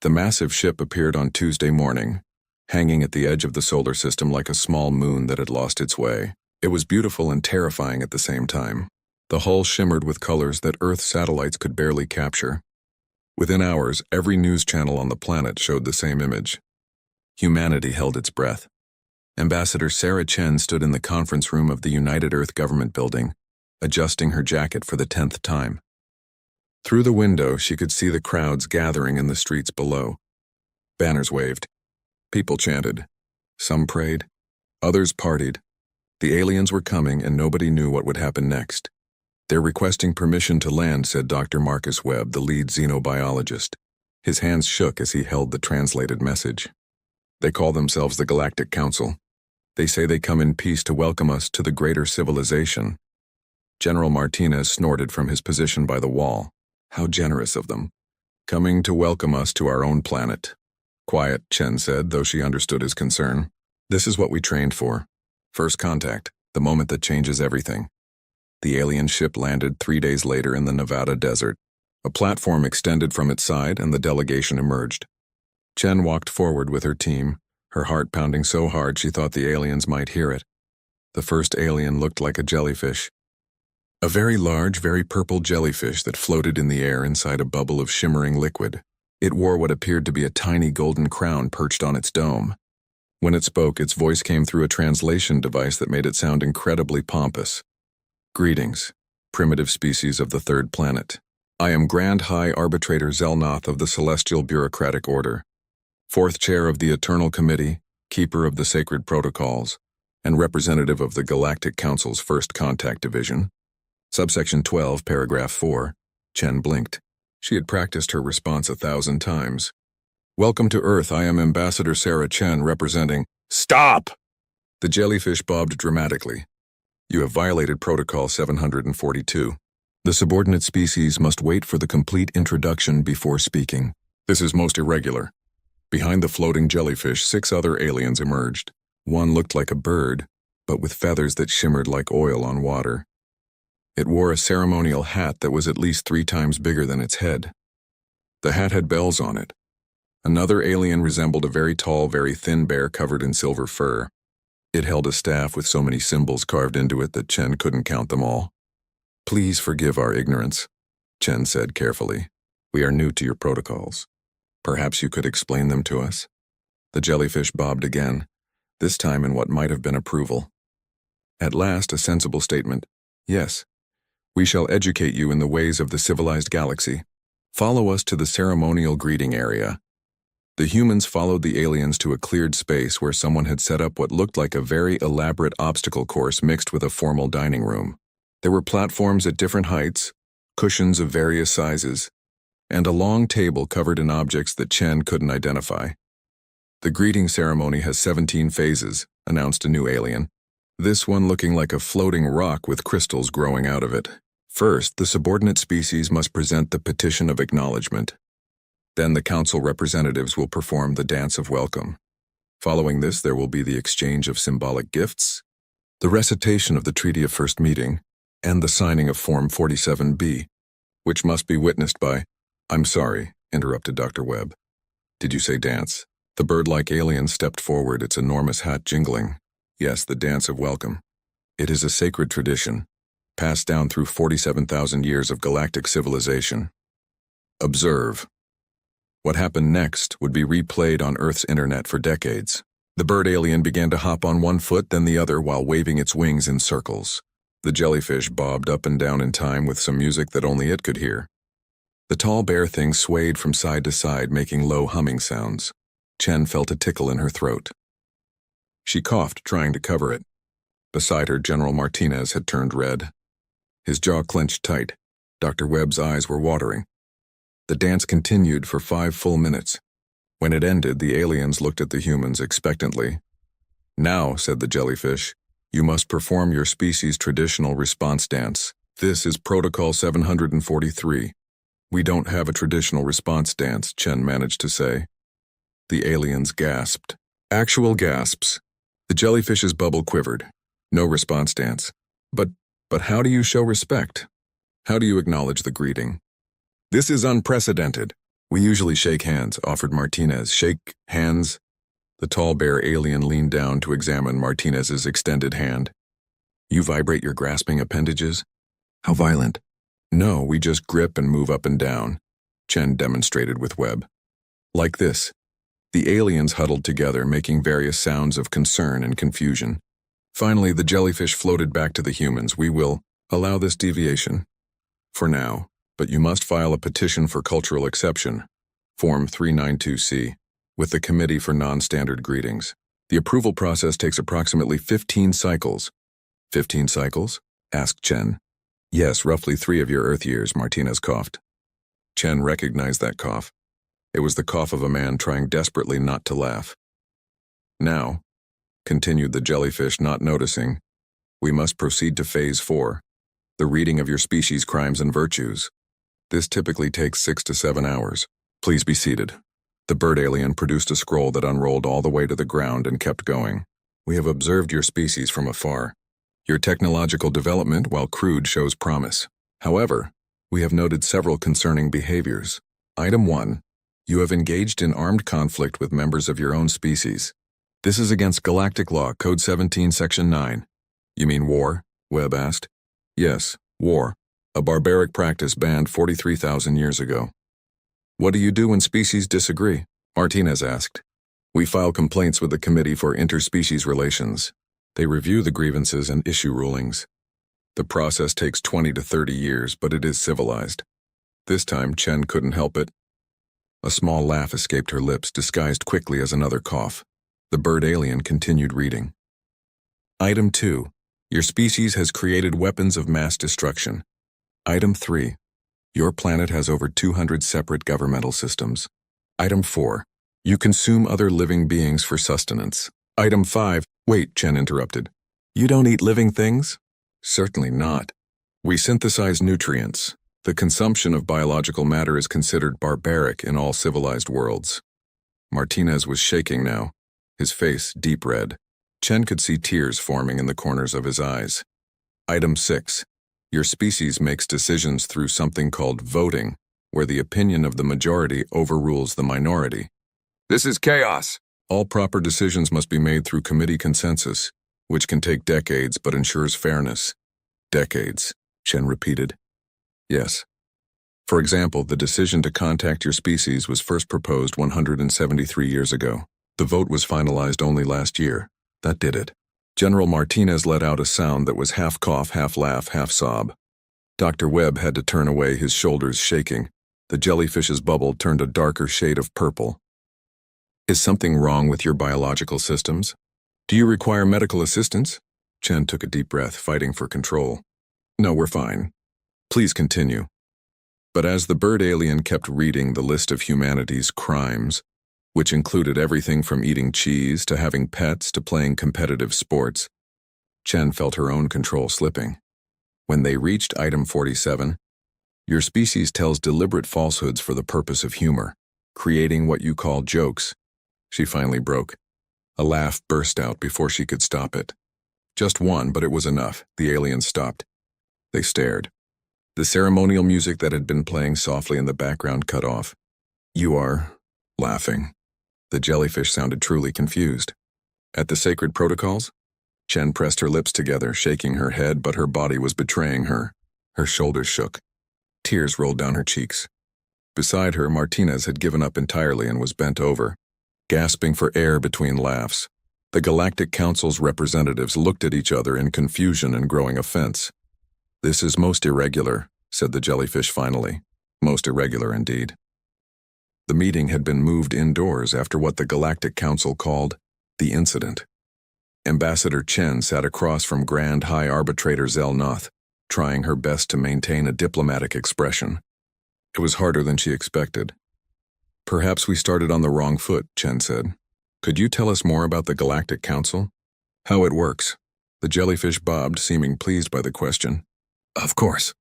The massive ship appeared on Tuesday morning, hanging at the edge of the solar system like a small moon that had lost its way. It was beautiful and terrifying at the same time. The hull shimmered with colors that Earth satellites could barely capture. Within hours, every news channel on the planet showed the same image. Humanity held its breath. Ambassador Sarah Chen stood in the conference room of the United Earth Government Building, adjusting her jacket for the 10th time. Through the window, she could see the crowds gathering in the streets below. Banners waved. People chanted. Some prayed. Others partied. The aliens were coming, and nobody knew what would happen next. "They're requesting permission to land," said Dr. Marcus Webb, the lead xenobiologist. His hands shook as he held the translated message. "They call themselves the Galactic Council. They say they come in peace to welcome us to the greater civilization." General Martinez snorted from his position by the wall. "How generous of them. Coming to welcome us to our own planet." "Quiet," Chen said, though she understood his concern. "This is what we trained for. First contact, the moment that changes everything." The alien ship landed 3 days later in the Nevada desert. A platform extended from its side and the delegation emerged. Chen walked forward with her team, her heart pounding so hard she thought the aliens might hear it. The first alien looked like a jellyfish. A very large, very purple jellyfish that floated in the air inside a bubble of shimmering liquid. It wore what appeared to be a tiny golden crown perched on its dome. When it spoke, its voice came through a translation device that made it sound incredibly pompous. "Greetings, primitive species of the third planet. I am Grand High Arbitrator Zelnoth of the Celestial Bureaucratic Order, fourth chair of the Eternal Committee, keeper of the Sacred Protocols, and representative of the Galactic Council's First Contact Division." Subsection 12, paragraph 4. Chen blinked. She had practiced her response 1,000 times. "Welcome to Earth. I am Ambassador Sarah Chen representing—" "Stop!" The jellyfish bobbed dramatically. "You have violated Protocol 742. The subordinate species must wait for the complete introduction before speaking. This is most irregular." Behind the floating jellyfish, 6 other aliens emerged. One looked like a bird, but with feathers that shimmered like oil on water. It wore a ceremonial hat that was at least 3 times bigger than its head. The hat had bells on it. Another alien resembled a very tall, very thin bear covered in silver fur. It held a staff with so many symbols carved into it that Chen couldn't count them all. "Please forgive our ignorance," Chen said carefully. "We are new to your protocols. Perhaps you could explain them to us?" The jellyfish bobbed again, this time in what might have been approval. At last, a sensible statement. "Yes. We shall educate you in the ways of the civilized galaxy. Follow us to the ceremonial greeting area." The humans followed the aliens to a cleared space where someone had set up what looked like a very elaborate obstacle course mixed with a formal dining room. There were platforms at different heights, cushions of various sizes, and a long table covered in objects that Chen couldn't identify. "The greeting ceremony has 17 phases," announced a new alien, this one looking like a floating rock with crystals growing out of it. "First, the subordinate species must present the petition of acknowledgement. Then the council representatives will perform the dance of welcome. Following this, there will be the exchange of symbolic gifts, the recitation of the Treaty of First Meeting, and the signing of Form 47B, which must be witnessed by—" "I'm sorry," interrupted Dr. Webb. "Did you say dance?" The bird-like alien stepped forward, its enormous hat jingling. "Yes, the dance of welcome. It is a sacred tradition, passed down through 47,000 years of galactic civilization. Observe. What happened next would be replayed on Earth's internet for decades." The bird alien began to hop on one foot, then the other, while waving its wings in circles. The jellyfish bobbed up and down in time with some music that only it could hear. The tall bear thing swayed from side to side, making low humming sounds. Chen felt a tickle in her throat. She coughed, trying to cover it. Beside her, General Martinez had turned red. His jaw clenched tight. Dr. Webb's eyes were watering. The dance continued for 5 full minutes. When it ended, the aliens looked at the humans expectantly. "Now," said the jellyfish, "you must perform your species' traditional response dance. This is Protocol 743. "We don't have a traditional response dance," Chen managed to say. The aliens gasped. Actual gasps. The jellyfish's bubble quivered. "No response dance. But how do you show respect? How do you acknowledge the greeting?" "This is unprecedented. We usually shake hands, offered Martinez. Shake hands? The tall bear alien leaned down to examine Martinez's extended hand. You vibrate your grasping appendages? How violent? No, we just grip and move up and down, Chen demonstrated with Webb. Like this. The aliens huddled together, making various sounds of concern and confusion. Finally, the jellyfish floated back to the humans. We will allow this deviation. For now, but you must file a petition for cultural exception, Form 392C, with the Committee for Non-Standard Greetings. The approval process takes approximately 15 cycles. 15 cycles? Asked Chen. Yes, roughly 3 of your Earth years, Martinez coughed. Chen recognized that cough. It was the cough of a man trying desperately not to laugh. Now, continued the jellyfish, not noticing, we must proceed to Phase 4, the reading of your species' crimes and virtues. This typically takes 6 to 7 hours. Please be seated. The bird alien produced a scroll that unrolled all the way to the ground and kept going. We have observed your species from afar. Your technological development, while crude, shows promise. However, we have noted several concerning behaviors. Item 1. You have engaged in armed conflict with members of your own species. This is against Galactic Law, Code 17, Section 9. You mean war? Webb asked. Yes, war. A barbaric practice banned 43,000 years ago. What do you do when species disagree? Martinez asked. We file complaints with the Committee for Interspecies Relations. They review the grievances and issue rulings. The process takes 20 to 30 years, but it is civilized. This time, Chen couldn't help it. A small laugh escaped her lips, disguised quickly as another cough. The bird alien continued reading. Item 2. Your species has created weapons of mass destruction. Item 3. Your planet has over 200 separate governmental systems. Item 4. You consume other living beings for sustenance. Item 5. Wait, Chen interrupted. You don't eat living things? Certainly not. We synthesize nutrients. The consumption of biological matter is considered barbaric in all civilized worlds. Martinez was shaking now, his face deep red. Chen could see tears forming in the corners of his eyes. Item 6. Your species makes decisions through something called voting, where the opinion of the majority overrules the minority. This is chaos. All proper decisions must be made through committee consensus, which can take decades but ensures fairness. Decades, Chen repeated. Yes. For example, the decision to contact your species was first proposed 173 years ago. The vote was finalized only last year. That did it. General Martinez let out a sound that was half cough, half laugh, half sob. Dr. Webb had to turn away, his shoulders shaking. The jellyfish's bubble turned a darker shade of purple. Is something wrong with your biological systems? Do you require medical assistance? Chen took a deep breath, fighting for control. No, we're fine. Please continue. But as the bird alien kept reading the list of humanity's crimes, which included everything from eating cheese to having pets to playing competitive sports, Chen felt her own control slipping. When they reached item 47, your species tells deliberate falsehoods for the purpose of humor, creating what you call jokes. She finally broke. A laugh burst out before she could stop it. Just one, but it was enough. The alien stopped. They stared. The ceremonial music that had been playing softly in the background cut off. You are laughing. The jellyfish sounded truly confused. At the sacred protocols? Chen pressed her lips together, shaking her head, but her body was betraying her. Her shoulders shook. Tears rolled down her cheeks. Beside her, Martinez had given up entirely and was bent over, gasping for air between laughs. The Galactic Council's representatives looked at each other in confusion and growing offense. This is most irregular, said the jellyfish finally. Most irregular indeed. The meeting had been moved indoors after what the Galactic Council called the incident. Ambassador Chen sat across from Grand High Arbitrator Zelnoth, trying her best to maintain a diplomatic expression. It was harder than she expected. Perhaps we started on the wrong foot, Chen said. Could you tell us more about the Galactic Council? How it works? The jellyfish bobbed, seeming pleased by the question. Of course.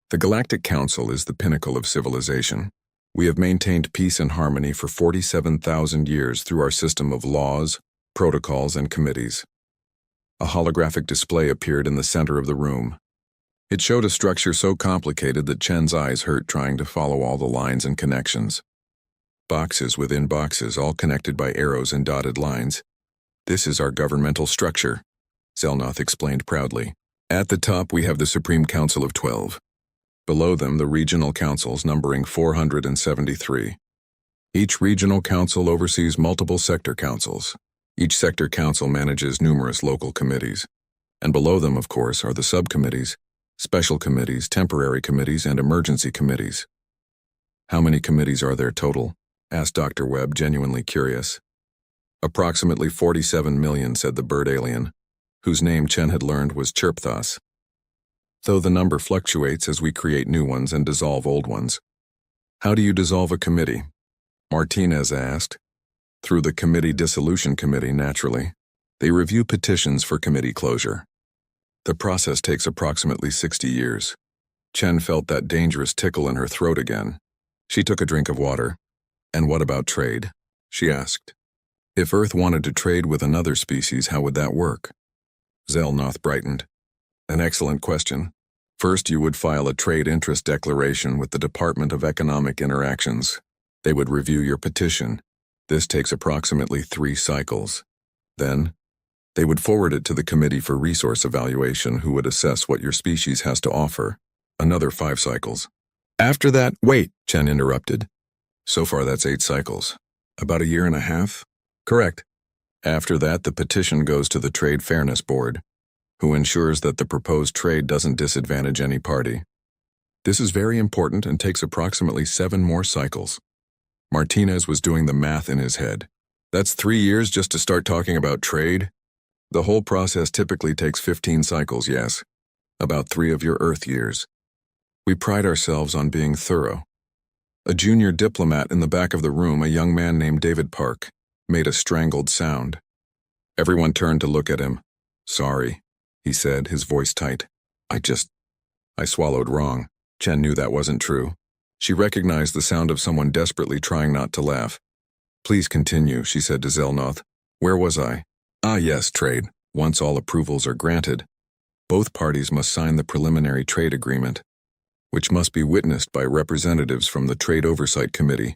The Galactic Council is the pinnacle of civilization. We have maintained peace and harmony for 47,000 years through our system of laws, protocols, and committees. A holographic display appeared in the center of the room. It showed a structure so complicated that Chen's eyes hurt trying to follow all the lines and connections. Boxes within boxes, all connected by arrows and dotted lines. This is our governmental structure, Zelnoth explained proudly. At the top we have the Supreme Council of 12. Below them the regional councils numbering 473. Each regional council oversees multiple sector councils. Each sector council manages numerous local committees. And below them, of course, are the subcommittees, special committees, temporary committees, and emergency committees. How many committees are there total? Asked Dr. Webb, genuinely curious. Approximately 47 million, said the bird alien, whose name Chen had learned was Chirpthos. Though the number fluctuates as we create new ones and dissolve old ones. How do you dissolve a committee? Martinez asked. Through the Committee Dissolution Committee, naturally. They review petitions for committee closure. The process takes approximately 60 years. Chen felt that dangerous tickle in her throat again. She took a drink of water. And what about trade? She asked. If Earth wanted to trade with another species, how would that work? Zelnoth brightened. An excellent question. First, you would file a trade interest declaration with the Department of Economic Interactions. They would review your petition. This takes approximately 3 cycles. Then, they would forward it to the Committee for Resource Evaluation, who would assess what your species has to offer. Another 5 cycles. After that, wait, Chen interrupted. So far that's 8 cycles. About a year and a half? Correct. After that, the petition goes to the Trade Fairness Board, who ensures that the proposed trade doesn't disadvantage any party. This is very important and takes approximately 7 more cycles. Martinez was doing the math in his head. That's 3 years just to start talking about trade? The whole process typically takes 15 cycles, yes. About 3 of your Earth years. We pride ourselves on being thorough. A junior diplomat in the back of the room, a young man named David Park, made a strangled sound. Everyone turned to look at him. Sorry, he said, his voice tight. I swallowed wrong. Chen knew that wasn't true. She recognized the sound of someone desperately trying not to laugh. Please continue, she said to Zelnoth. Where was I? Ah yes, trade. Once all approvals are granted, both parties must sign the preliminary trade agreement, which must be witnessed by representatives from the Trade Oversight Committee,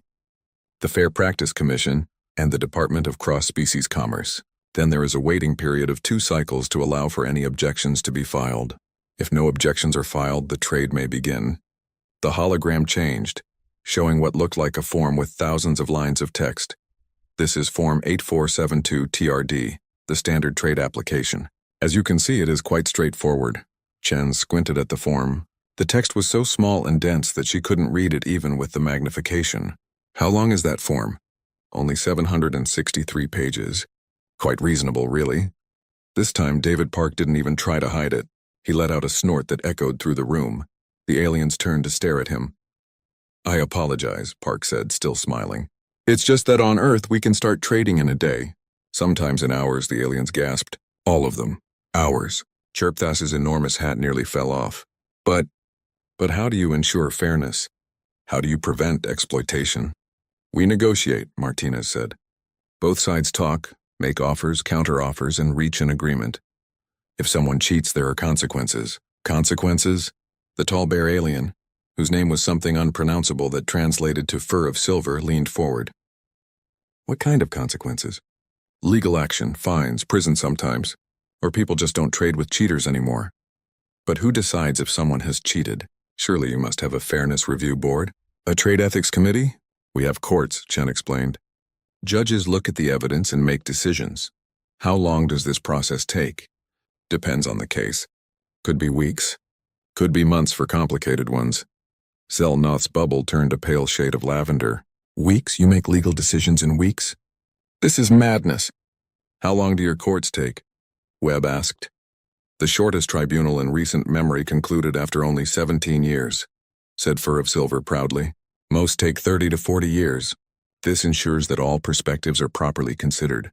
the Fair Practice Commission, and the Department of Cross-Species Commerce. Then there is a waiting period of 2 cycles to allow for any objections to be filed. If no objections are filed, the trade may begin. The hologram changed, showing what looked like a form with thousands of lines of text. This is Form 8472 TRD, the standard trade application. As you can see, it is quite straightforward. Chen squinted at the form. The text was so small and dense that she couldn't read it even with the magnification. How long is that form? Only 763 pages. Quite reasonable, really. This time, David Park didn't even try to hide it. He let out a snort that echoed through the room. The aliens turned to stare at him. I apologize, Park said, still smiling. It's just that on Earth we can start trading in a day. Sometimes in hours, the aliens gasped. All of them. Hours. Chirpthas's enormous hat nearly fell off. But how do you ensure fairness? How do you prevent exploitation? We negotiate, Martinez said. Both sides talk, make offers, counter-offers, and reach an agreement. If someone cheats, there are consequences. Consequences? The tall bear alien, whose name was something unpronounceable that translated to fur of silver, leaned forward. What kind of consequences? Legal action, fines, prison sometimes. Or people just don't trade with cheaters anymore. But who decides if someone has cheated? Surely you must have a fairness review board? A trade ethics committee? We have courts, Chen explained. Judges look at the evidence and make decisions. How long does this process take? Depends on the case. Could be weeks. Could be months for complicated ones. Zelnoth's bubble turned a pale shade of lavender. Weeks? You make legal decisions in weeks? This is madness. How long do your courts take? Webb asked. The shortest tribunal in recent memory concluded after only 17 years, said Fur of Silver proudly. Most take 30 to 40 years. This ensures that all perspectives are properly considered.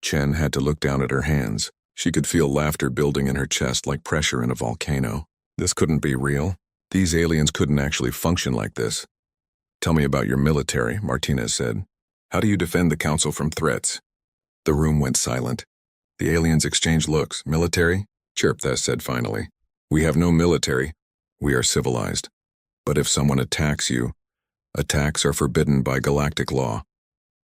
Chen had to look down at her hands. She could feel laughter building in her chest like pressure in a volcano. This couldn't be real. These aliens couldn't actually function like this. Tell me about your military, Martinez said. How do you defend the council from threats? The room went silent. The aliens exchanged looks. Military? Chirpthas said finally. We have no military. We are civilized. But if someone attacks you, Attacks are forbidden by galactic law,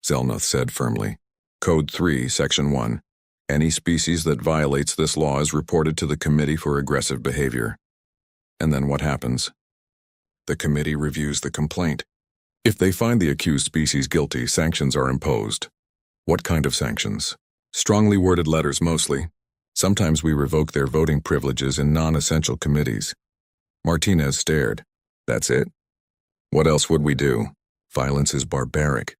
Zelnoth said firmly. Code 3, Section 1. Any species that violates this law is reported to the Committee for Aggressive Behavior. And then what happens? The committee reviews the complaint. If they find the accused species guilty, sanctions are imposed. What kind of sanctions? Strongly worded letters mostly. Sometimes we revoke their voting privileges in non-essential committees. Martinez stared. That's it? What else would we do? Violence is barbaric.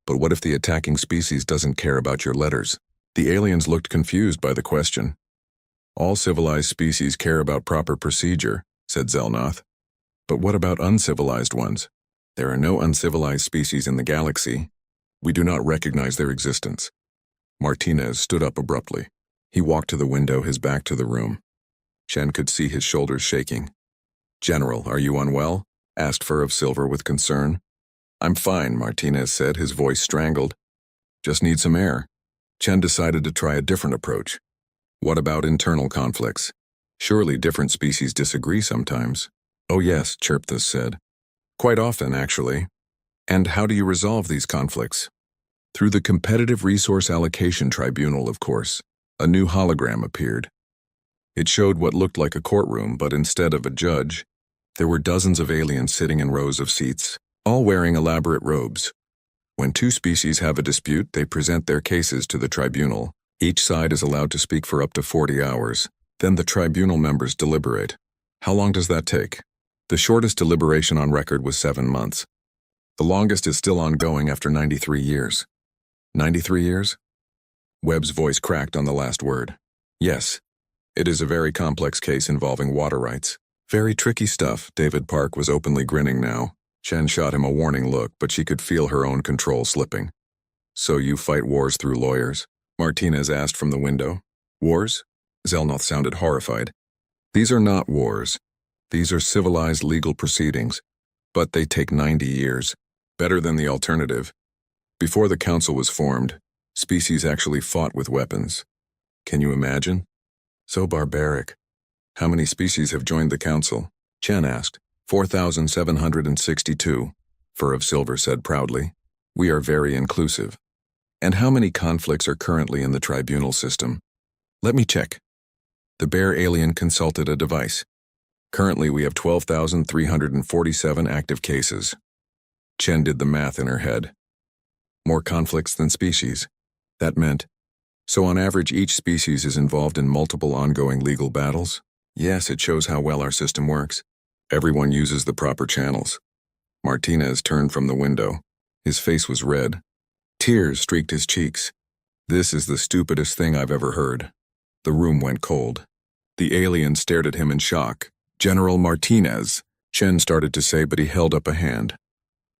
But what if the attacking species doesn't care about your letters? The aliens looked confused by the question. All civilized species care about proper procedure, said Zelnoth. But what about uncivilized ones? There are no uncivilized species in the galaxy. We do not recognize their existence. Martinez stood up abruptly. He walked to the window, his back to the room. Chen could see his shoulders shaking. General, are you unwell? Asked Fur of Silver with concern. I'm fine, Martinez said, his voice strangled. Just need some air. Chen decided to try a different approach. What about internal conflicts? Surely different species disagree sometimes. Oh yes, Chirpthus said. Quite often, actually. And how do you resolve these conflicts? Through the Competitive Resource Allocation Tribunal, of course. A new hologram appeared. It showed what looked like a courtroom, but instead of a judge, there were dozens of aliens sitting in rows of seats, all wearing elaborate robes. When two species have a dispute, they present their cases to the tribunal. Each side is allowed to speak for up to 40 hours. Then the tribunal members deliberate. How long does that take? The shortest deliberation on record was 7 months. The longest is still ongoing after 93 years. 93 years? Webb's voice cracked on the last word. Yes. It is a very complex case involving water rights. Very tricky stuff. David Park was openly grinning now. Chen shot him a warning look, but she could feel her own control slipping. So you fight wars through lawyers? Martinez asked from the window. Wars? Zelnoth sounded horrified. These are not wars. These are civilized legal proceedings. But they take 90 years. Better than the alternative. Before the council was formed, species actually fought with weapons. Can you imagine? So barbaric. How many species have joined the council? Chen asked. 4,762, Fur of Silver said proudly. We are very inclusive. And how many conflicts are currently in the tribunal system? Let me check. The bear alien consulted a device. Currently we have 12,347 active cases. Chen did the math in her head. More conflicts than species. That meant, so on average each species is involved in multiple ongoing legal battles? Yes, it shows how well our system works. Everyone uses the proper channels. Martinez turned from the window. His face was red. Tears streaked his cheeks. This is the stupidest thing I've ever heard. The room went cold. The alien stared at him in shock. General Martinez, Chen started to say, but he held up a hand.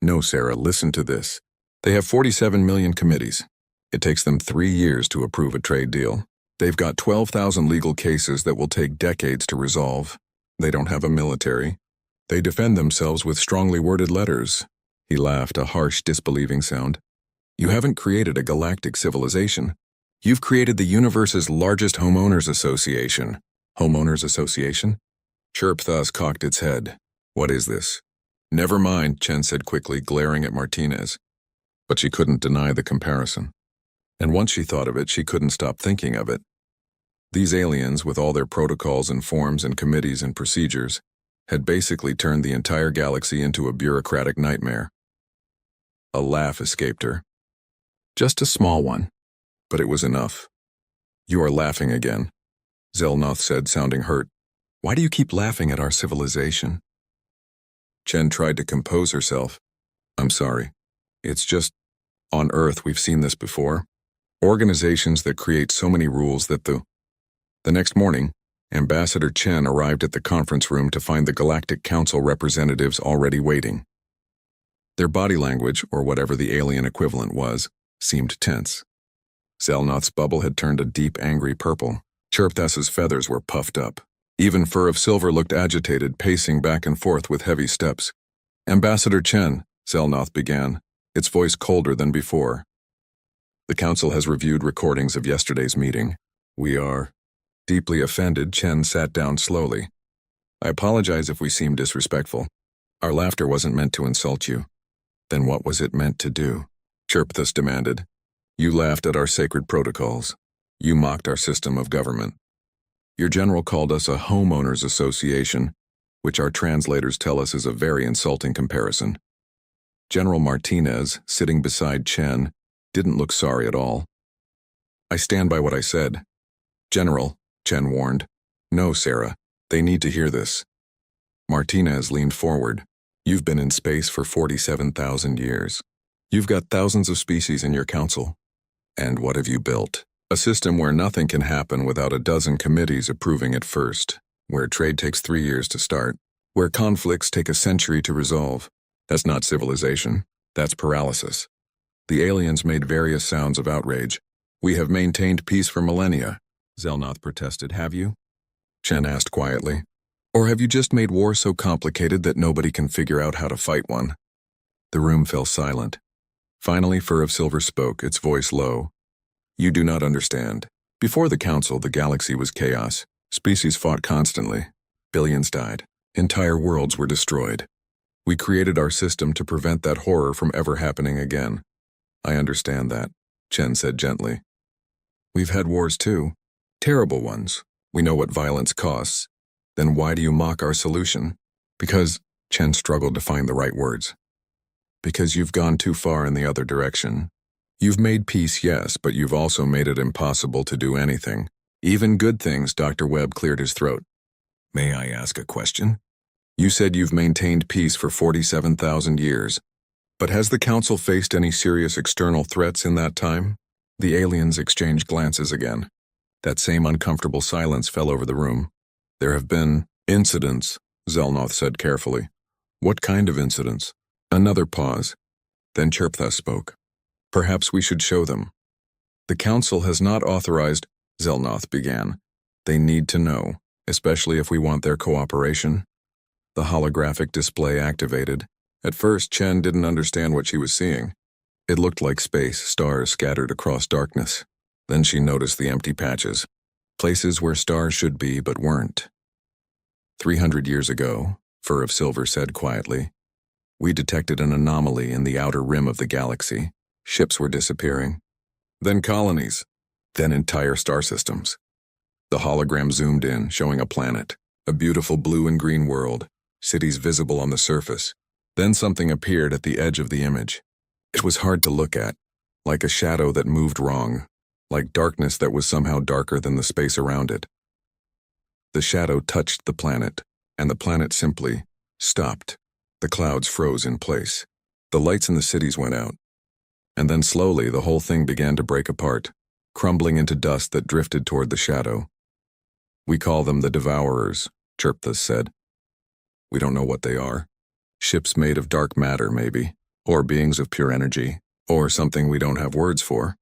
No, Sarah, listen to this. They have 47 million committees. It takes them 3 years to approve a trade deal. They've got 12,000 legal cases that will take decades to resolve. They don't have a military. They defend themselves with strongly worded letters. He laughed, a harsh, disbelieving sound. You haven't created a galactic civilization. You've created the universe's largest homeowners association. Homeowners association? Chirpthus cocked its head. What is this? Never mind, Chen said quickly, glaring at Martinez. But she couldn't deny the comparison. And once she thought of it, she couldn't stop thinking of it. These aliens, with all their protocols and forms and committees and procedures, had basically turned the entire galaxy into a bureaucratic nightmare. A laugh escaped her. Just a small one, but it was enough. You are laughing again, Zelnoth said, sounding hurt. Why do you keep laughing at our civilization? Chen tried to compose herself. I'm sorry. It's just, on Earth we've seen this before. Organizations that create so many rules that the next morning, Ambassador Chen arrived at the conference room to find the Galactic Council representatives already waiting. Their body language, or whatever the alien equivalent was, seemed tense. Zelnoth's bubble had turned a deep, angry purple. Chirpthus's feathers were puffed up. Even Fur of Silver looked agitated, pacing back and forth with heavy steps. Ambassador Chen, Zelnoth began, its voice colder than before. The council has reviewed recordings of yesterday's meeting. We are deeply offended. Chen sat down slowly. I apologize if we seem disrespectful. Our laughter wasn't meant to insult you. Then what was it meant to do? Chirpthus demanded. You laughed at our sacred protocols. You mocked our system of government. Your general called us a homeowners association, which our translators tell us is a very insulting comparison. General Martinez, sitting beside Chen, didn't look sorry at all. I stand by what I said. General, Chen warned. No, Sarah, they need to hear this. Martinez leaned forward. You've been in space for 47,000 years. You've got thousands of species in your council. And what have you built? A system where nothing can happen without a dozen committees approving it first, where trade takes 3 years to start, where conflicts take a century to resolve. That's not civilization, that's paralysis. The aliens made various sounds of outrage. We have maintained peace for millennia, Zelnoth protested. Have you? Chen asked quietly. Or have you just made war so complicated that nobody can figure out how to fight one? The room fell silent. Finally, Fur of Silver spoke, its voice low. You do not understand. Before the council, the galaxy was chaos. Species fought constantly. Billions died. Entire worlds were destroyed. We created our system to prevent that horror from ever happening again. I understand that, Chen said gently. We've had wars too. Terrible ones. We know what violence costs. Then why do you mock our solution? Because, Chen struggled to find the right words. Because you've gone too far in the other direction. You've made peace, yes, but you've also made it impossible to do anything. Even good things. Dr. Webb cleared his throat. May I ask a question? You said you've maintained peace for 47,000 years. But has the council faced any serious external threats in that time? The aliens exchanged glances again. That same uncomfortable silence fell over the room. There have been incidents, Zelnoth said carefully. What kind of incidents? Another pause. Then Chirpthus spoke. Perhaps we should show them. The council has not authorized, Zelnoth began. They need to know, especially if we want their cooperation. The holographic display activated. At first, Chen didn't understand what she was seeing. It looked like space, stars scattered across darkness. Then she noticed the empty patches, places where stars should be but weren't. 300 years ago, Fur of Silver said quietly, we detected an anomaly in the outer rim of the galaxy. Ships were disappearing. Then colonies. Then entire star systems. The hologram zoomed in, showing a planet, a beautiful blue and green world, cities visible on the surface. Then something appeared at the edge of the image. It was hard to look at, like a shadow that moved wrong, like darkness that was somehow darker than the space around it. The shadow touched the planet, and the planet simply stopped. The clouds froze in place. The lights in the cities went out. And then slowly the whole thing began to break apart, crumbling into dust that drifted toward the shadow. We call them the Devourers, Chirpthus said. We don't know what they are. Ships made of dark matter, maybe, or beings of pure energy, or something we don't have words for.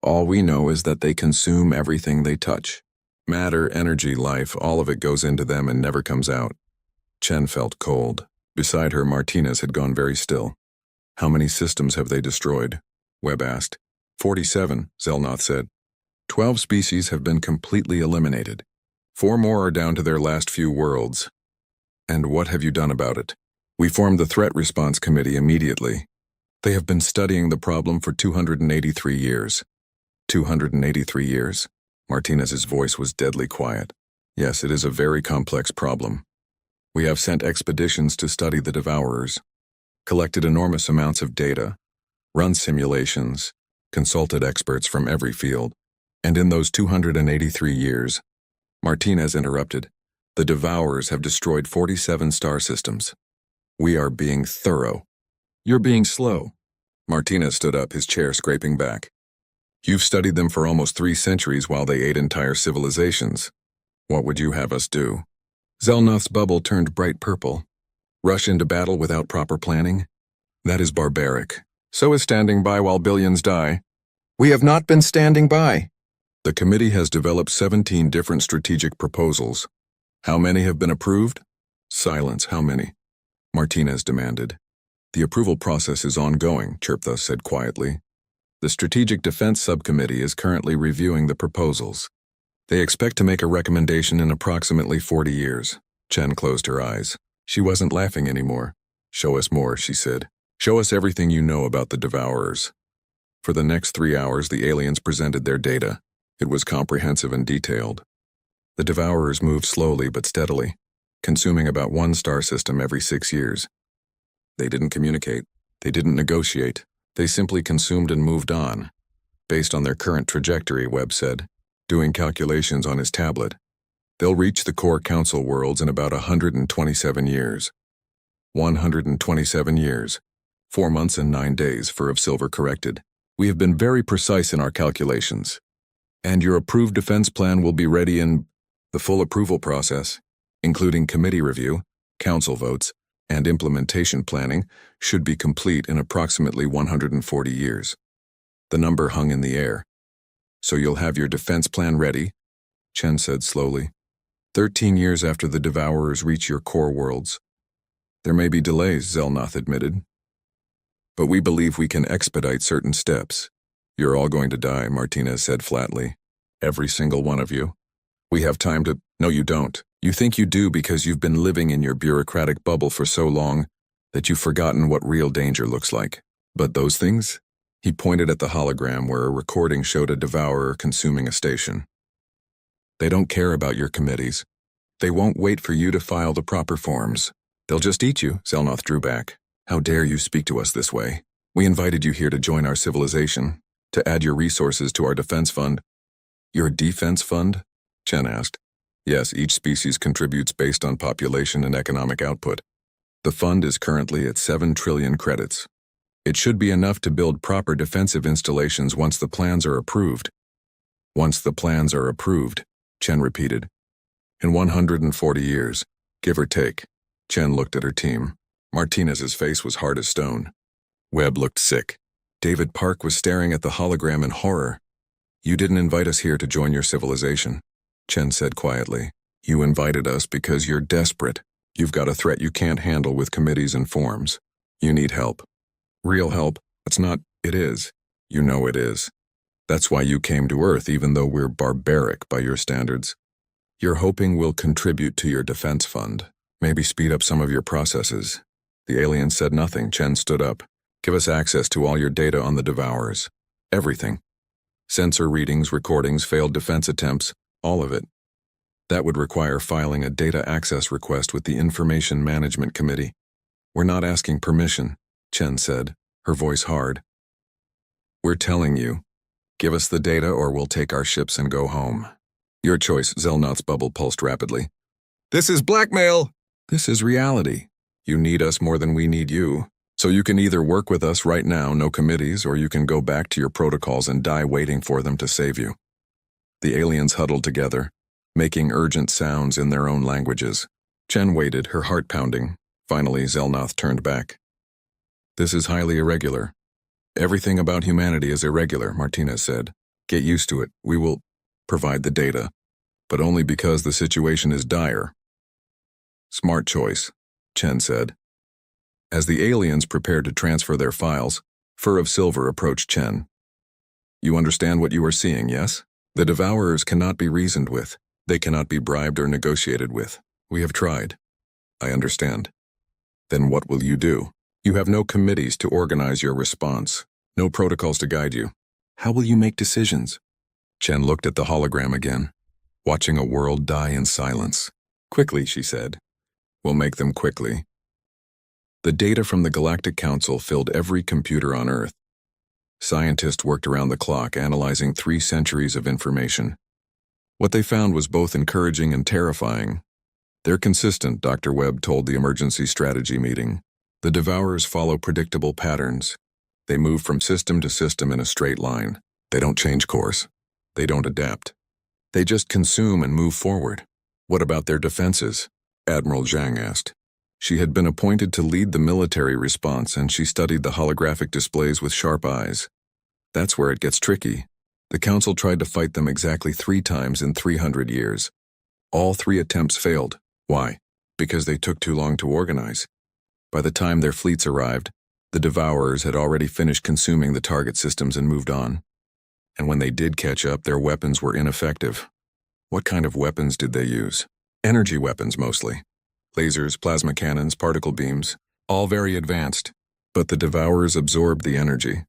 All we know is that they consume everything they touch. Matter, energy, life, all of it goes into them and never comes out. Chen felt cold. Beside her, Martinez had gone very still. How many systems have they destroyed? Webb asked. 47, Zelnoth said. 12 species have been completely eliminated. 4 more are down to their last few worlds. And what have you done about it? We formed the Threat Response Committee immediately. They have been studying the problem for 283 years. 283 years? Martinez's voice was deadly quiet. Yes, it is a very complex problem. We have sent expeditions to study the Devourers, collected enormous amounts of data, run simulations, consulted experts from every field, and in those 283 years, Martinez interrupted, the Devourers have destroyed 47 star systems. We are being thorough. You're being slow. Martinez stood up, his chair scraping back. You've studied them for almost 3 centuries while they ate entire civilizations. What would you have us do? Zelnoth's bubble turned bright purple. Rush into battle without proper planning? That is barbaric. So is standing by while billions die. We have not been standing by. The committee has developed 17 different strategic proposals. How many have been approved? Silence, how many? Martinez demanded. The approval process is ongoing, Chirpthus said quietly. The Strategic Defense Subcommittee is currently reviewing the proposals. They expect to make a recommendation in approximately 40 years. Chen closed her eyes. She wasn't laughing anymore. Show us more, she said. Show us everything you know about the Devourers. For the next 3 hours, the aliens presented their data. It was comprehensive and detailed. The Devourers moved slowly but steadily, consuming about one star system every 6 years. They didn't communicate. They didn't negotiate. They simply consumed and moved on, based on their current trajectory, Webb said, doing calculations on his tablet. They'll reach the core council worlds in about 127 years. 127 years. 4 months and 9 days, Fur of Silver corrected. We have been very precise in our calculations. And your approved defense plan will be ready in the full approval process, including committee review, council votes, and implementation planning, should be complete in approximately 140 years. The number hung in the air. So you'll have your defense plan ready, Chen said slowly. 13 years after the Devourers reach your core worlds. There may be delays, Zelnoth admitted. But we believe we can expedite certain steps. You're all going to die, Martinez said flatly. Every single one of you. We have time to— No, you don't. You think you do because you've been living in your bureaucratic bubble for so long that you've forgotten what real danger looks like. But those things? He pointed at the hologram where a recording showed a Devourer consuming a station. They don't care about your committees. They won't wait for you to file the proper forms. They'll just eat you, Zelnoth drew back. How dare you speak to us this way? We invited you here to join our civilization, to add your resources to our defense fund. Your defense fund? Chen asked. Yes, each species contributes based on population and economic output. The fund is currently at 7 trillion credits. It should be enough to build proper defensive installations once the plans are approved. Once the plans are approved, Chen repeated. In 140 years, give or take. Chen looked at her team. Martinez's face was hard as stone. Webb looked sick. David Park was staring at the hologram in horror. You didn't invite us here to join your civilization, Chen said quietly. You invited us because you're desperate. You've got a threat you can't handle with committees and forms. You need help. Real help? It's not— It is. You know it is. That's why you came to Earth, even though we're barbaric by your standards. You're hoping we'll contribute to your defense fund. Maybe speed up some of your processes. The alien said nothing. Chen stood up. Give us access to all your data on the Devourers. Everything. Sensor readings, recordings, failed defense attempts, all of it. That would require filing a data access request with the Information Management Committee. We're not asking permission, Chen said, her voice hard. We're telling you. Give us the data or we'll take our ships and go home. Your choice, Zelnoth's bubble pulsed rapidly. This is blackmail! This is reality. You need us more than we need you. So you can either work with us right now, no committees, or you can go back to your protocols and die waiting for them to save you. The aliens huddled together, making urgent sounds in their own languages. Chen waited, her heart pounding. Finally, Zelnoth turned back. This is highly irregular. Everything about humanity is irregular, Martinez said. Get used to it. We will provide the data, but only because the situation is dire. Smart choice, Chen said. As the aliens prepared to transfer their files, Fur of Silver approached Chen. You understand what you are seeing, yes? The Devourers cannot be reasoned with. They cannot be bribed or negotiated with. We have tried. I understand. Then what will you do? You have no committees to organize your response, no protocols to guide you. How will you make decisions? Chen looked at the hologram again, watching a world die in silence. Quickly, she said. We'll make them quickly. The data from the Galactic Council filled every computer on Earth. Scientists worked around the clock analyzing 3 centuries of information. What they found was both encouraging and terrifying. They're consistent, Dr. Webb told the emergency strategy meeting. The Devourers follow predictable patterns. They move from system to system in a straight line. They don't change course. They don't adapt. They just consume and move forward. What about their defenses? Admiral Zhang asked. She had been appointed to lead the military response, and she studied the holographic displays with sharp eyes. That's where it gets tricky. The Council tried to fight them exactly 3 times in 300 years. All 3 attempts failed. Why? Because they took too long to organize. By the time their fleets arrived, the Devourers had already finished consuming the target systems and moved on. And when they did catch up, their weapons were ineffective. What kind of weapons did they use? Energy weapons, mostly. Lasers, plasma cannons, particle beams, all very advanced. But the devourers absorbed the energy.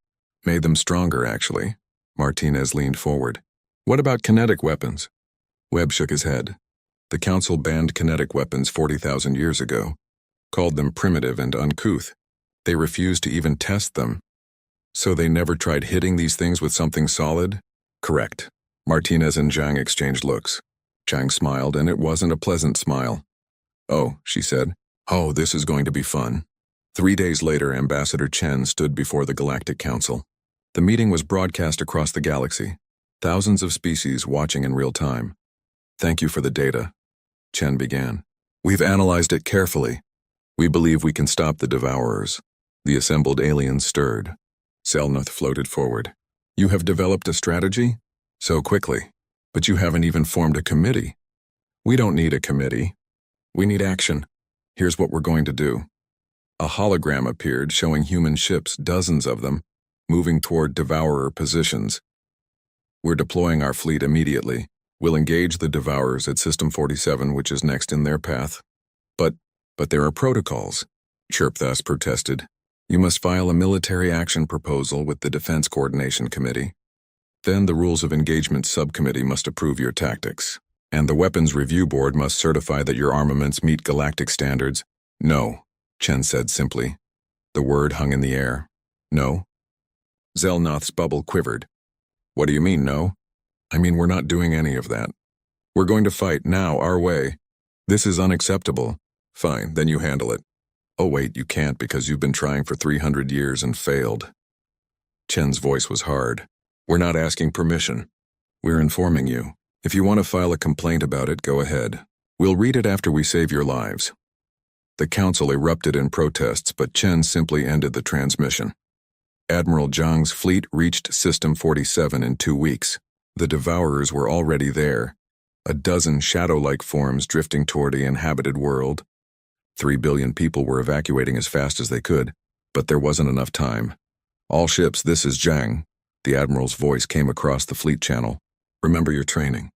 Made them stronger, actually. Martinez leaned forward. What about kinetic weapons? Webb shook his head. The Council banned kinetic weapons 40,000 years ago, called them primitive and uncouth. They refused to even test them. So they never tried hitting these things with something solid? Correct. Martinez and Zhang exchanged looks. Zhang smiled, and it wasn't a pleasant smile. Oh, she said. Oh, this is going to be fun. 3 days later, Ambassador Chen stood before the Galactic Council. The meeting was broadcast across the galaxy, thousands of species watching in real time. Thank you for the data, Chen began. We've analyzed it carefully. We believe we can stop the devourers. The assembled aliens stirred. Selnoth floated forward. You have developed a strategy? So quickly. But you haven't even formed a committee. We don't need a committee. We need action. Here's what we're going to do. A hologram appeared showing human ships, dozens of them, moving toward devourer positions. We're deploying our fleet immediately. We'll engage the devourers at System 47, which is next in their path. But there are protocols, Chirpthas protested. You must file a military action proposal with the Defense Coordination Committee. Then the Rules of Engagement Subcommittee must approve your tactics. And the Weapons Review Board must certify that your armaments meet galactic standards. No, Chen said simply. The word hung in the air. No? Zelnoth's bubble quivered. What do you mean, no? I mean, we're not doing any of that. We're going to fight now, our way. This is unacceptable. Fine, then you handle it. Oh wait, you can't because you've been trying for 300 years and failed. Chen's voice was hard. We're not asking permission. We're informing you. If you want to file a complaint about it, go ahead. We'll read it after we save your lives. The council erupted in protests, but Chen simply ended the transmission. Admiral Zhang's fleet reached System 47 in 2 weeks. The devourers were already there. A dozen shadow-like forms drifting toward the inhabited world. 3 billion people were evacuating as fast as they could, but there wasn't enough time. All ships, this is Zhang. The Admiral's voice came across the fleet channel. Remember your training.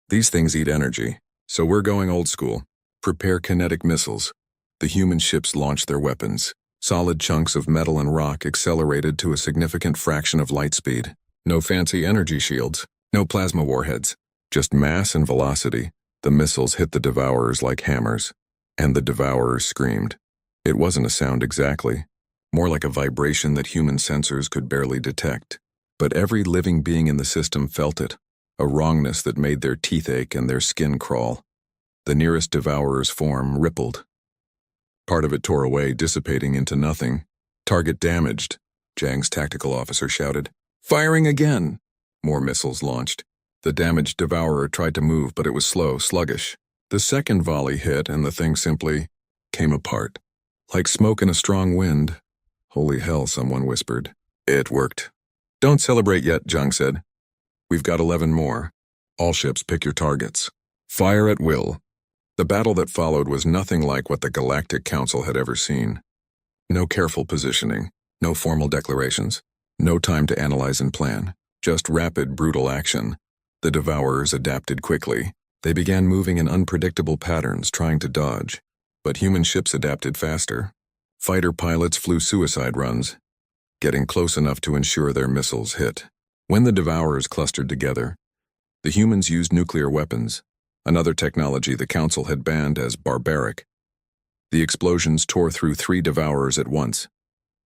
These things eat energy, so we're going old school. Prepare kinetic missiles. The human ships launched their weapons. Solid chunks of metal and rock accelerated to a significant fraction of light speed. No fancy energy shields, no plasma warheads. Just mass and velocity. The missiles hit the devourers like hammers. And the devourers screamed. It wasn't a sound exactly. More like a vibration that human sensors could barely detect. But every living being in the system felt it. A wrongness that made their teeth ache and their skin crawl. The nearest devourer's form rippled. Part of it tore away, dissipating into nothing. Target damaged, Zhang's tactical officer shouted. Firing again! More missiles launched. The damaged devourer tried to move, but it was slow, sluggish. The second volley hit, and the thing simply came apart. Like smoke in a strong wind. Holy hell, someone whispered. It worked. Don't celebrate yet, Zhang said. We've got 11 more. All ships, pick your targets. Fire at will. The battle that followed was nothing like what the Galactic Council had ever seen. No careful positioning, no formal declarations, no time to analyze and plan, just rapid, brutal action. The devourers adapted quickly. They began moving in unpredictable patterns, trying to dodge. But human ships adapted faster. Fighter pilots flew suicide runs, getting close enough to ensure their missiles hit. When the devourers clustered together, the humans used nuclear weapons, another technology the Council had banned as barbaric. The explosions tore through 3 devourers at once.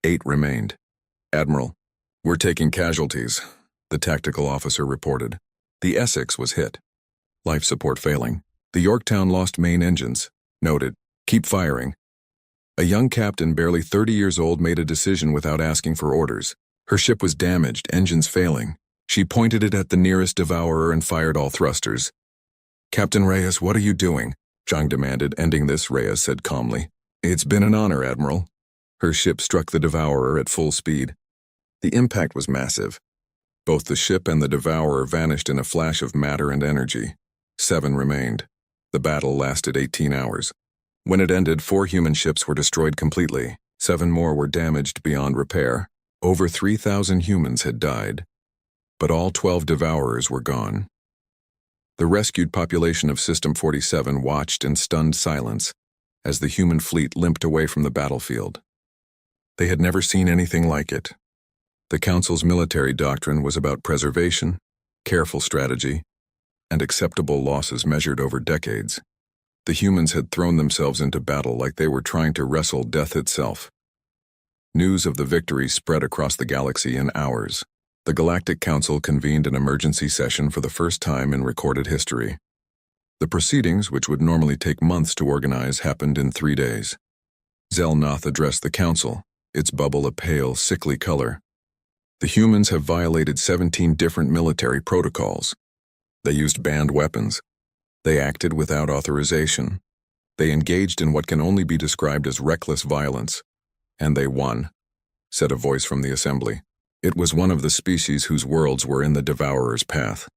8 remained. Admiral, we're taking casualties, the tactical officer reported. The Essex was hit. Life support failing. The Yorktown lost main engines. Noted. Keep firing. A young captain, barely 30 years old, made a decision without asking for orders. Her ship was damaged, engines failing. She pointed it at the nearest devourer and fired all thrusters. Captain Reyes, what are you doing? Zhang demanded. Ending this, Reyes said calmly. It's been an honor, Admiral. Her ship struck the devourer at full speed. The impact was massive. Both the ship and the devourer vanished in a flash of matter and energy. 7 remained. The battle lasted 18 hours. When it ended, 4 human ships were destroyed completely. 7 more were damaged beyond repair. Over 3,000 humans had died. But all 12 devourers were gone. The rescued population of System 47 watched in stunned silence as the human fleet limped away from the battlefield. They had never seen anything like it. The Council's military doctrine was about preservation, careful strategy, and acceptable losses measured over decades. The humans had thrown themselves into battle like they were trying to wrestle death itself. News of the victory spread across the galaxy in hours. The Galactic Council convened an emergency session for the first time in recorded history. The proceedings, which would normally take months to organize, happened in 3 days. Zelnoth addressed the Council, its bubble a pale, sickly color. The humans have violated 17 different military protocols. They used banned weapons. They acted without authorization. They engaged in what can only be described as reckless violence. And they won, said a voice from the assembly. It was one of the species whose worlds were in the Devourer's path.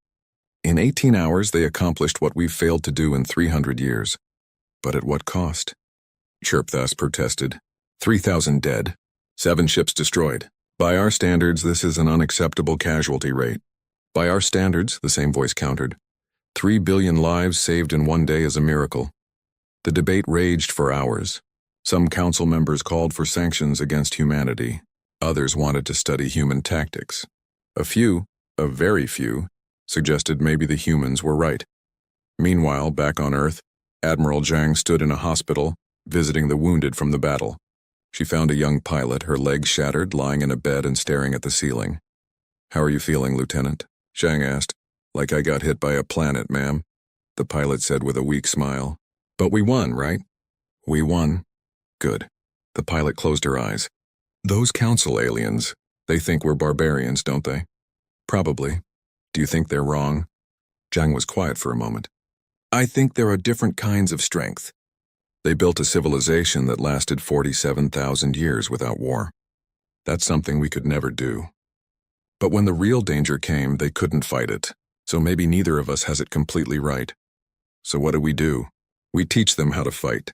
In 18 hours, they accomplished what we've failed to do in 300 years. But at what cost? Chirpthas protested. 3,000 dead. 7 ships destroyed. By our standards, this is an unacceptable casualty rate. By our standards, the same voice countered. 3 billion lives saved in 1 day is a miracle. The debate raged for hours. Some council members called for sanctions against humanity. Others wanted to study human tactics. A few, a very few, suggested maybe the humans were right. Meanwhile, back on Earth, Admiral Zhang stood in a hospital, visiting the wounded from the battle. She found a young pilot, her legs shattered, lying in a bed and staring at the ceiling. "How are you feeling, Lieutenant?" Zhang asked. "Like I got hit by a planet, ma'am," the pilot said with a weak smile. "But we won, right?" "We won." "Good." The pilot closed her eyes. "Those council aliens, they think we're barbarians, don't they?" "Probably. Do you think they're wrong?" Zhang was quiet for a moment. "I think there are different kinds of strength. They built a civilization that lasted 47,000 years without war. That's something we could never do. But when the real danger came, they couldn't fight it, so maybe neither of us has it completely right. So what do? We teach them how to fight,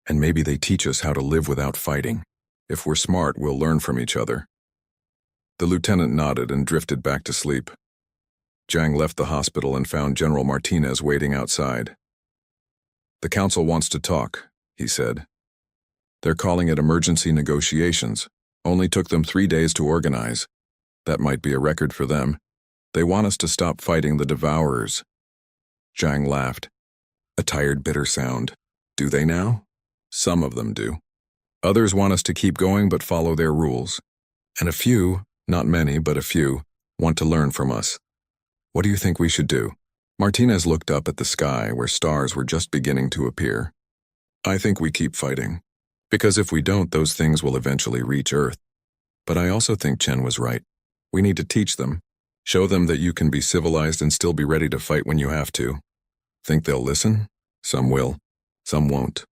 and maybe they teach us how to live without fighting. If we're smart, we'll learn from each other." The lieutenant nodded and drifted back to sleep. Zhang left the hospital and found General Martinez waiting outside. "The council wants to talk," he said. "They're calling it emergency negotiations. Only took them 3 days to organize. That might be a record for them. They want us to stop fighting the Devourers." Zhang laughed. A tired, bitter sound. "Do they now?" "Some of them do. Others want us to keep going but follow their rules. And a few, not many, but a few, want to learn from us. What do you think we should do?" Martinez looked up at the sky where stars were just beginning to appear. "I think we keep fighting. Because if we don't, those things will eventually reach Earth. But I also think Chen was right. We need to teach them. Show them that you can be civilized and still be ready to fight when you have to. Think they'll listen? Some will. Some won't.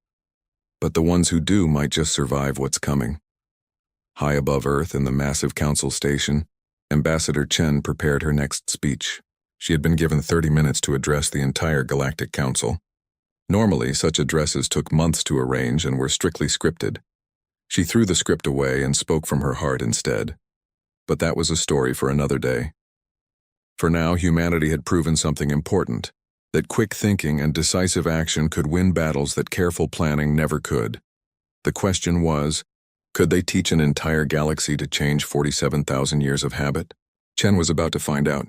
But the ones who do might just survive what's coming." High above Earth in the massive council station, Ambassador Chen prepared her next speech. She had been given 30 minutes to address the entire Galactic Council. Normally, such addresses took months to arrange and were strictly scripted. She threw the script away and spoke from her heart instead. But that was a story for another day. For now, humanity had proven something important, that quick thinking and decisive action could win battles that careful planning never could. The question was, could they teach an entire galaxy to change 47,000 years of habit? Chen was about to find out.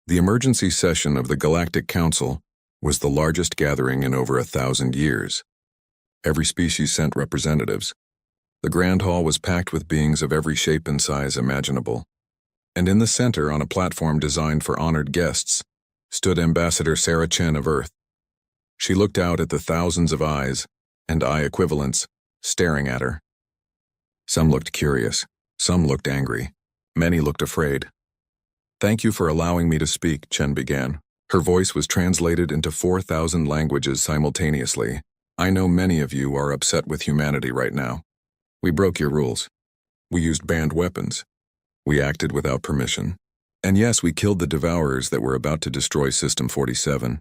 The emergency session of the Galactic Council was the largest gathering in over 1,000 years. Every species sent representatives. The grand hall was packed with beings of every shape and size imaginable. And in the center, on a platform designed for honored guests, stood Ambassador Sarah Chen of Earth. She looked out at the thousands of eyes, and eye equivalents, staring at her. Some looked curious, some looked angry, many looked afraid. "Thank you for allowing me to speak," Chen began. Her voice was translated into 4,000 languages simultaneously. "I know many of you are upset with humanity right now. We broke your rules. We used banned weapons. We acted without permission. And yes, we killed the Devourers that were about to destroy System 47.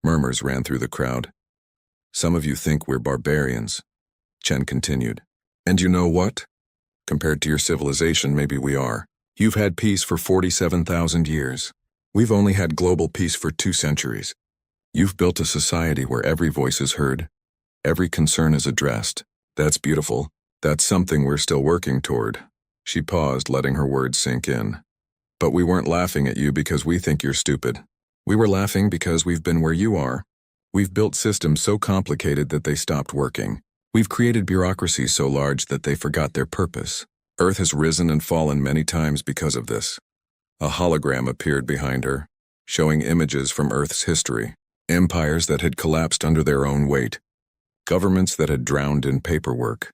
Murmurs ran through the crowd. Some of you think we're barbarians," Chen continued. "And you know what? Compared to your civilization, maybe we are. You've had peace for 47,000 years. We've only had global peace for 2 centuries. You've built a society where every voice is heard, every concern is addressed. That's beautiful, That's something we're still working toward. She paused, letting her words sink in. But we weren't laughing at you because we think you're stupid. We were laughing because we've been where you are. We've built systems so complicated that they stopped working. We've created bureaucracies so large that they forgot their purpose. Earth has risen and fallen many times because of this. A hologram appeared behind her, showing images from Earth's history. Empires that had collapsed under their own weight. Governments that had drowned in paperwork.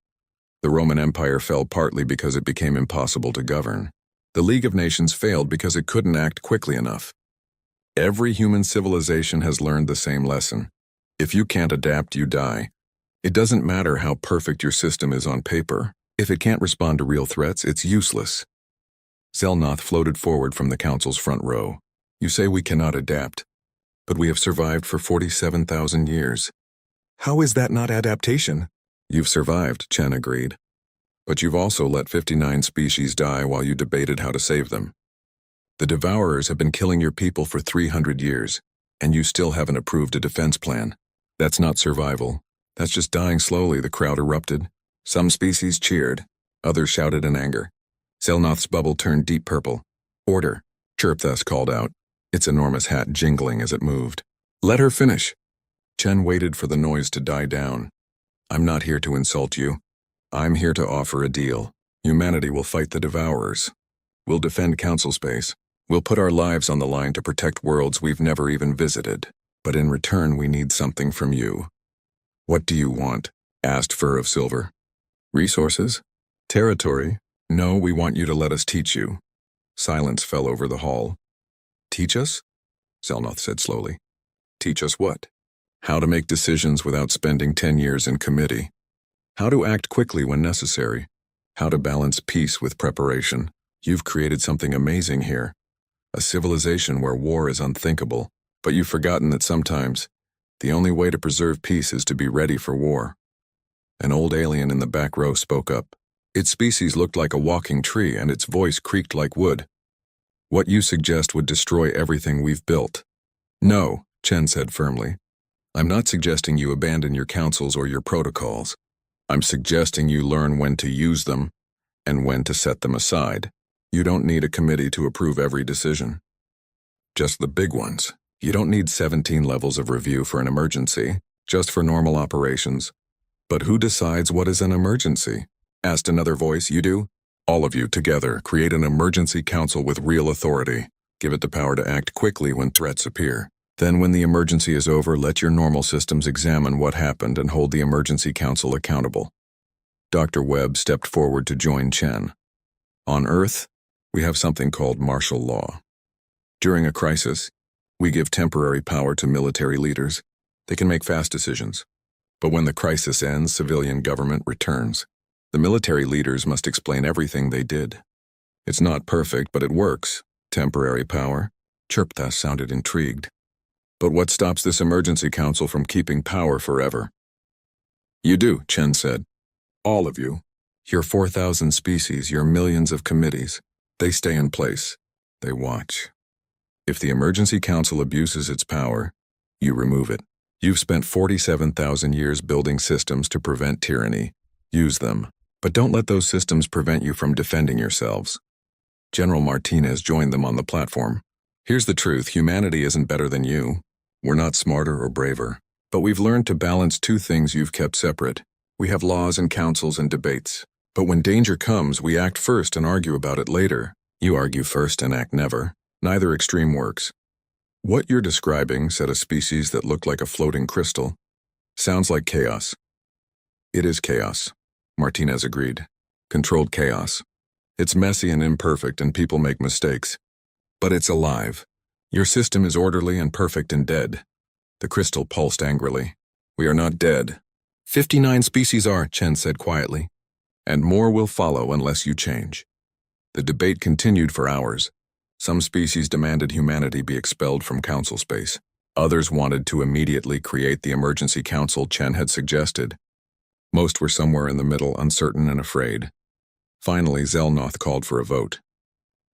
The Roman Empire fell partly because it became impossible to govern. The League of Nations failed because it couldn't act quickly enough. Every human civilization has learned the same lesson. If you can't adapt, you die. It doesn't matter how perfect your system is on paper. If it can't respond to real threats, it's useless. Zelnoth floated forward from the council's front row. You say we cannot adapt, but we have survived for 47,000 years. How is that not adaptation? You've survived, Chen agreed. But you've also let 59 species die while you debated how to save them. The Devourers have been killing your people for 300 years, and you still haven't approved a defense plan. That's not survival. That's just dying slowly, the crowd erupted. Some species cheered, others shouted in anger. Zelnoth's bubble turned deep purple. Order, Chirpthus called out, its enormous hat jingling as it moved. Let her finish. Chen waited for the noise to die down. I'm not here to insult you. I'm here to offer a deal. Humanity will fight the Devourers. We'll defend Council space. We'll put our lives on the line to protect worlds we've never even visited. But in return, we need something from you. What do you want? Asked Fur of Silver. Resources? Territory? No, we want you to let us teach you. Silence fell over the hall. Teach us? Zelnoth said slowly. Teach us what? How to make decisions without spending 10 years in committee. How to act quickly when necessary. How to balance peace with preparation. You've created something amazing here. A civilization where war is unthinkable, but you've forgotten that sometimes the only way to preserve peace is to be ready for war. An old alien in the back row spoke up. Its species looked like a walking tree and its voice creaked like wood. What you suggest would destroy everything we've built. No, Chen said firmly. I'm not suggesting you abandon your councils or your protocols. I'm suggesting you learn when to use them and when to set them aside. You don't need a committee to approve every decision. Just the big ones. You don't need 17 levels of review for an emergency, just for normal operations. But who decides what is an emergency? Asked another voice. You do? All of you together create an emergency council with real authority. Give it the power to act quickly when threats appear. Then when the emergency is over, let your normal systems examine what happened and hold the emergency council accountable. Dr. Webb stepped forward to join Chen. On Earth, we have something called martial law. During a crisis, we give temporary power to military leaders. They can make fast decisions. But when the crisis ends, civilian government returns. The military leaders must explain everything they did. It's not perfect, but it works. Temporary power. Chirpthus sounded intrigued. But what stops this emergency council from keeping power forever? You do, Chen said. All of you. Your 4,000 species, your millions of committees. They stay in place. They watch. If the emergency council abuses its power, you remove it. You've spent 47,000 years building systems to prevent tyranny. Use them. But don't let those systems prevent you from defending yourselves. General Martinez joined them on the platform. Here's the truth, humanity isn't better than you. We're not smarter or braver. But we've learned to balance two things you've kept separate. We have laws and councils and debates. But when danger comes, we act first and argue about it later. You argue first and act never. Neither extreme works. What you're describing, said a species that looked like a floating crystal, sounds like chaos. It is chaos, Martinez agreed. Controlled chaos. It's messy and imperfect and people make mistakes. But it's alive. Your system is orderly and perfect and dead. The crystal pulsed angrily. We are not dead. 59 species are, Chen said quietly. And more will follow unless you change. The debate continued for hours. Some species demanded humanity be expelled from council space. Others wanted to immediately create the emergency council Chen had suggested. Most were somewhere in the middle, uncertain and afraid. Finally, Zelnoth called for a vote.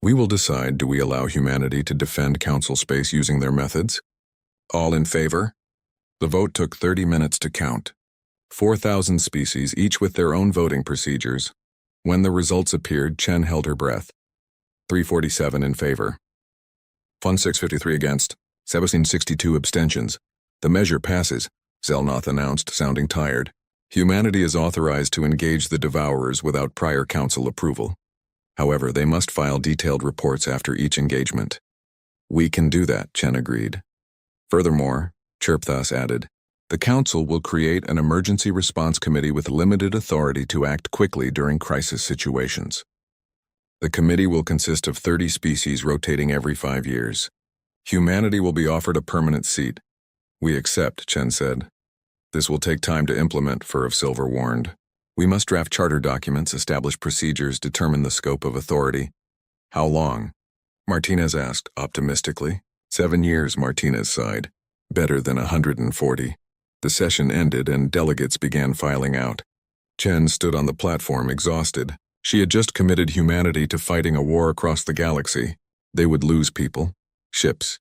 We will decide, do we allow humanity to defend council space using their methods? All in favor? The vote took 30 minutes to count. 4,000 species, each with their own voting procedures. When the results appeared, Chen held her breath. 347 in favor. 653 against. 762 abstentions. The measure passes, Zelnoth announced, sounding tired. Humanity is authorized to engage the Devourers without prior council approval. However, they must file detailed reports after each engagement. We can do that, Chen agreed. Furthermore, Chirpthas added, the council will create an emergency response committee with limited authority to act quickly during crisis situations. The committee will consist of 30 species rotating every 5 years. Humanity will be offered a permanent seat. We accept, Chen said. This will take time to implement, Fur of Silver warned. We must draft charter documents, establish procedures, determine the scope of authority. How long? Martinez asked, optimistically. 7 years, Martinez sighed. Better than 140. The session ended and delegates began filing out. Chen stood on the platform, exhausted. She had just committed humanity to fighting a war across the galaxy. They would lose people, ships,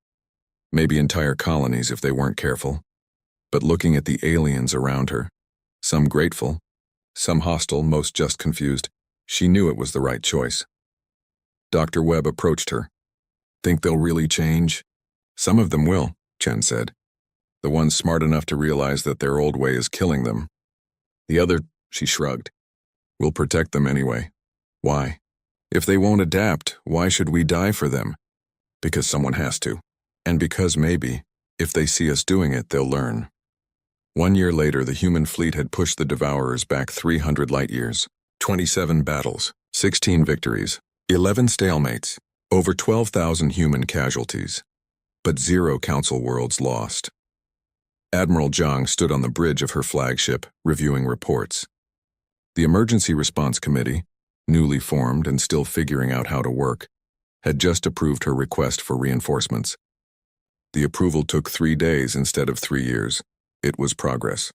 maybe entire colonies if they weren't careful. But looking at the aliens around her, some grateful, some hostile, most just confused, she knew it was the right choice. Dr. Webb approached her. Think they'll really change? Some of them will, Chen said. The ones smart enough to realize that their old way is killing them. The other, she shrugged. We'll protect them anyway. Why? If they won't adapt, why should we die for them? Because someone has to. And because maybe, if they see us doing it, they'll learn. 1 year later, the human fleet had pushed the Devourers back 300 light-years. 27 battles, 16 victories, 11 stalemates, over 12,000 human casualties. But 0 council worlds lost. Admiral Zhang stood on the bridge of her flagship, reviewing reports. The Emergency Response Committee, newly formed and still figuring out how to work, had just approved her request for reinforcements. The approval took 3 days instead of 3 years. It was progress.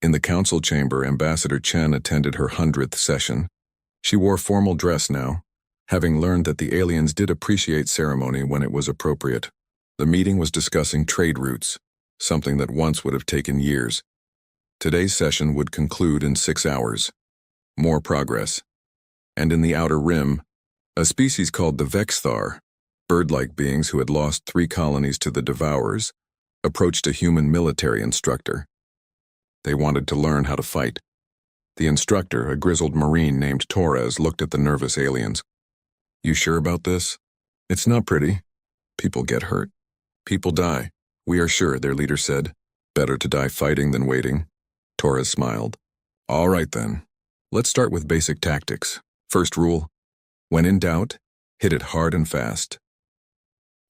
In the council chamber, Ambassador Chen attended her 100th session. She wore formal dress now, having learned that the aliens did appreciate ceremony when it was appropriate. The meeting was discussing trade routes, something that once would have taken years. Today's session would conclude in 6 hours. More progress. And in the outer rim, a species called the Vexthar, bird-like beings who had lost 3 colonies to the Devourers, approached a human military instructor. They wanted to learn how to fight. The instructor, a grizzled Marine named Torres, looked at the nervous aliens. You sure about this? It's not pretty. People get hurt. People die. We are sure, their leader said. Better to die fighting than waiting. Torres smiled. All right then. Let's start with basic tactics. First rule, when in doubt, hit it hard and fast.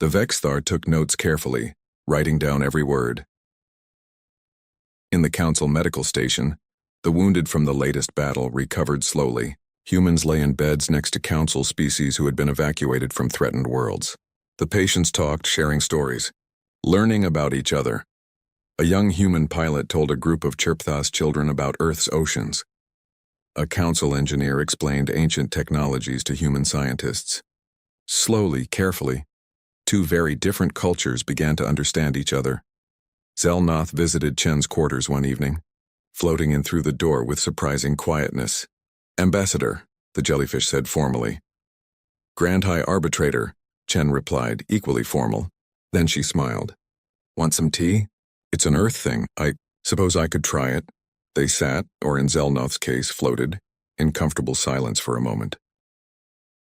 The Vexthar took notes carefully, writing down every word. In the council medical station, the wounded from the latest battle recovered slowly. Humans lay in beds next to council species who had been evacuated from threatened worlds. The patients talked, sharing stories, learning about each other. A young human pilot told a group of Chirpthas children about Earth's oceans. A council engineer explained ancient technologies to human scientists. Slowly, carefully, 2 very different cultures began to understand each other. Zelnoth visited Chen's quarters one evening, floating in through the door with surprising quietness. Ambassador, the jellyfish said formally. Grand High Arbitrator, Chen replied, equally formal. Then she smiled. Want some tea? It's an Earth thing. I suppose I could try it. They sat, or in Zelnoth's case, floated, in comfortable silence for a moment.